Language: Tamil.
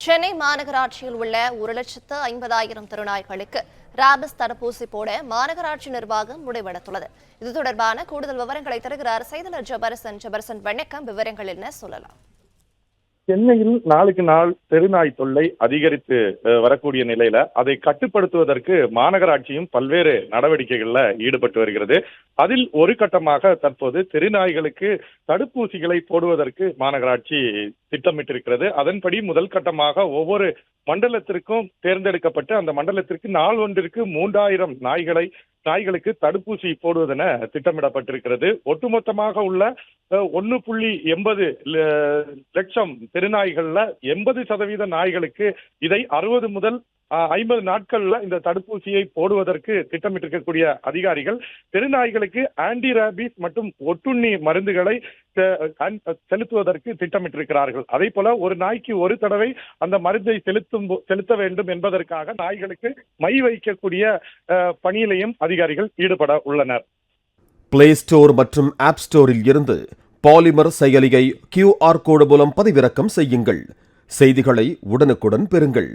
சென்னை மாநகராட்சியில் உள்ள 1,50,000 தெருநாய்களுக்கு ராபிஸ் தடுப்பூசி போட மாநகராட்சி நிர்வாகம் முடிவெடுத்துள்ளது. இது தொடர்பான கூடுதல் விவரங்களை தருகிறார் செய்தியாளர் ஜபர்சன். வணக்கம், விவரங்கள் என்ன சொல்லலாம்? சென்னையில் நாளுக்கு நாள் தெருநாய் தொல்லை அதிகரித்து வரக்கூடிய நிலையில அதை கட்டுப்படுத்துவதற்கு மாநகராட்சியும் பல்வேறு நடவடிக்கைகள்ல ஈடுபட்டு வருகிறது. அதில் ஒரு கட்டமாக தற்போது தெருநாய்களுக்கு தடுப்பூசிகளை போடுவதற்கு மாநகராட்சி திட்டமிட்டிருக்கிறது. அதன்படி முதல் கட்டமாக ஒவ்வொரு மண்டலத்திற்கும் தேர்ந்தெடுக்கப்பட்டு அந்த மண்டலத்திற்கு நாள் ஒன்றிற்கு 3,000 நாய்களுக்கு தடுப்பூசி போடுவதென திட்டமிடப்பட்டிருக்கிறது. ஒட்டுமொத்தமாக உள்ள 1.80 லட்சம் தெருநாய்கள்ல 80% நாய்களுக்கு இதை 60 முதல் 50 நாட்கள்ல இந்த தடுப்பூசியை போடுவதற்கு திட்டமிட்டிருக்கக்கூடிய அதிகாரிகள் தெருநாய்களுக்கு ஆன்டி ரேபிஸ் மற்றும் ஒட்டுண்ணி மருந்துகளை செலுத்துவதற்கு திட்டமிட்டிருக்கிறார்கள். அதே போல ஒரு நாய்க்கு ஒரு தடவை அந்த மருந்தை செலுத்த வேண்டும் என்பதற்காக நாய்களுக்கு மை வைக்கக்கூடிய பணியிலையும் அதிகாரிகள் ஈடுபட உள்ளனர். பிளே ஸ்டோர் மற்றும் ஆப் ஸ்டோரில் இருந்து பாலிமர் செயலியை QR கோடு மூலம் பதிவிறக்கம் செய்யுங்கள். செய்திகளை உடனுக்குடன் பெறுங்கள்.